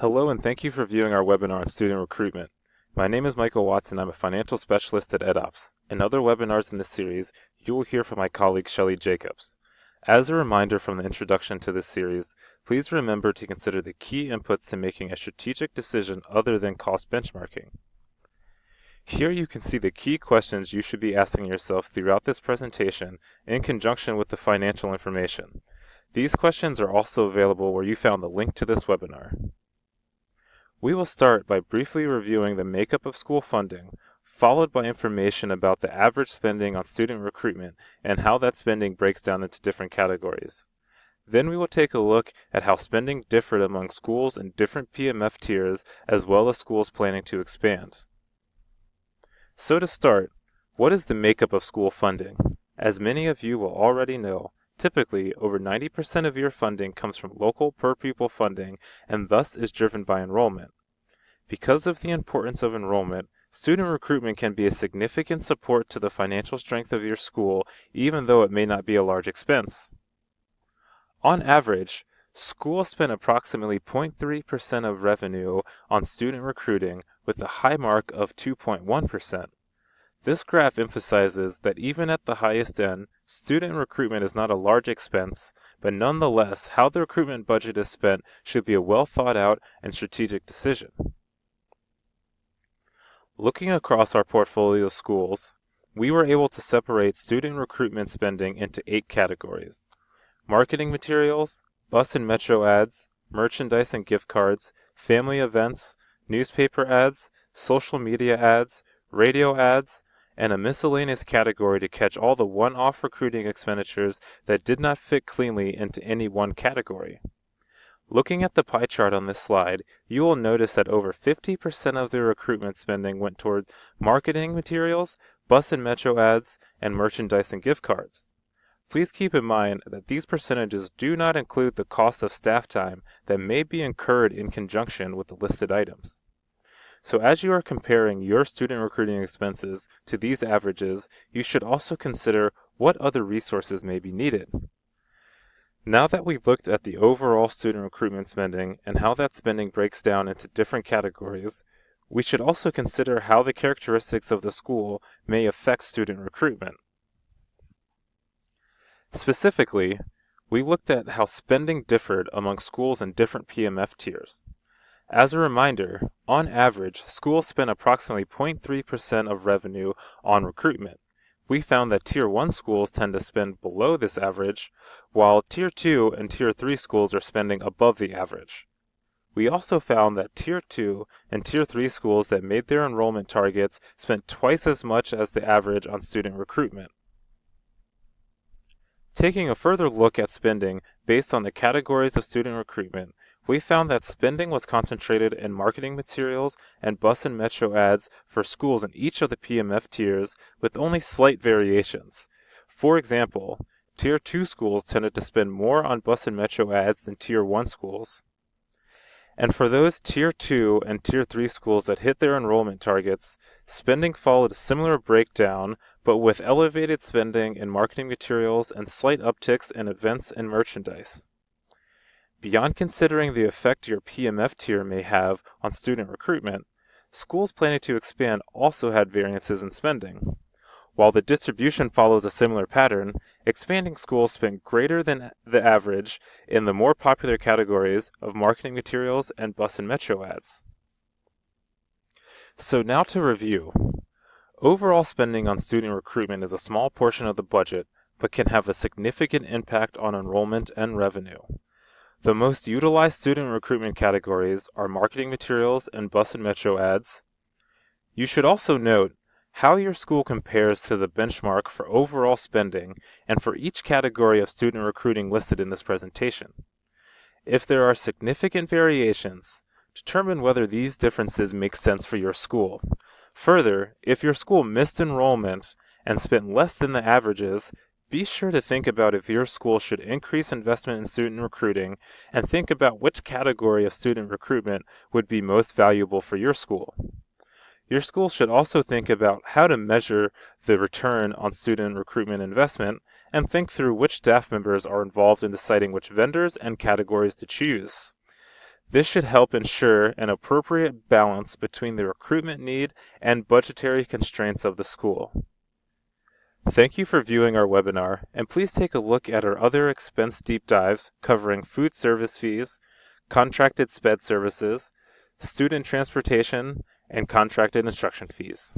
Hello and thank you for viewing our webinar on student recruitment. My name is Michael Watson. I'm a financial specialist at EdOps. In other webinars in this series, you will hear from my colleague Shelley Jacobs. As a reminder from the introduction to this series, please remember to consider the key inputs to making a strategic decision other than cost benchmarking. Here you can see the key questions you should be asking yourself throughout this presentation in conjunction with the financial information. These questions are also available where you found the link to this webinar. We will start by briefly reviewing the makeup of school funding, followed by information about the average spending on student recruitment and how that spending breaks down into different categories. Then we will take a look at how spending differed among schools in different PMF tiers as well as schools planning to expand. So to start, what is the makeup of school funding? As many of you will already know, typically, over 90% of your funding comes from local per-pupil funding and thus is driven by enrollment. Because of the importance of enrollment, student recruitment can be a significant support to the financial strength of your school, even though it may not be a large expense. On average, schools spend approximately 0.3% of revenue on student recruiting, with a high mark of 2.1%. This graph emphasizes that even at the highest end, student recruitment is not a large expense, but nonetheless, how the recruitment budget is spent should be a well thought out and strategic decision. Looking across our portfolio of schools, we were able to separate student recruitment spending into 8 categories: marketing materials, bus and metro ads, merchandise and gift cards, family events, newspaper ads, social media ads, radio ads, and a miscellaneous category to catch all the one-off recruiting expenditures that did not fit cleanly into any one category. Looking at the pie chart on this slide, you will notice that over 50% of the recruitment spending went toward marketing materials, bus and metro ads, and merchandise and gift cards. Please keep in mind that these percentages do not include the cost of staff time that may be incurred in conjunction with the listed items. So as you are comparing your student recruiting expenses to these averages, you should also consider what other resources may be needed. Now that we've looked at the overall student recruitment spending and how that spending breaks down into different categories, we should also consider how the characteristics of the school may affect student recruitment. Specifically, we looked at how spending differed among schools in different PMF tiers. As a reminder, on average, schools spend approximately 0.3% of revenue on recruitment. We found that Tier 1 schools tend to spend below this average, while Tier 2 and Tier 3 schools are spending above the average. We also found that Tier 2 and Tier 3 schools that made their enrollment targets spent twice as much as the average on student recruitment. Taking a further look at spending based on the categories of student recruitment, we found that spending was concentrated in marketing materials and bus and metro ads for schools in each of the PMF tiers, with only slight variations. For example, Tier 2 schools tended to spend more on bus and metro ads than Tier 1 schools. And for those Tier 2 and Tier 3 schools that hit their enrollment targets, spending followed a similar breakdown, but with elevated spending in marketing materials and slight upticks in events and merchandise. Beyond considering the effect your PMF tier may have on student recruitment, schools planning to expand also had variances in spending. While the distribution follows a similar pattern, expanding schools spent greater than the average in the more popular categories of marketing materials and bus and metro ads. So now to review. Overall spending on student recruitment is a small portion of the budget, but can have a significant impact on enrollment and revenue. The most utilized student recruitment categories are marketing materials and bus and metro ads. You should also note how your school compares to the benchmark for overall spending and for each category of student recruiting listed in this presentation. If there are significant variations, determine whether these differences make sense for your school. Further, if your school missed enrollment and spent less than the averages, be sure to think about if your school should increase investment in student recruiting and think about which category of student recruitment would be most valuable for your school. Your school should also think about how to measure the return on student recruitment investment and think through which staff members are involved in deciding which vendors and categories to choose. This should help ensure an appropriate balance between the recruitment need and budgetary constraints of the school. Thank you for viewing our webinar, and please take a look at our other expense deep dives covering food service fees, contracted SPED services, student transportation, and contracted instruction fees.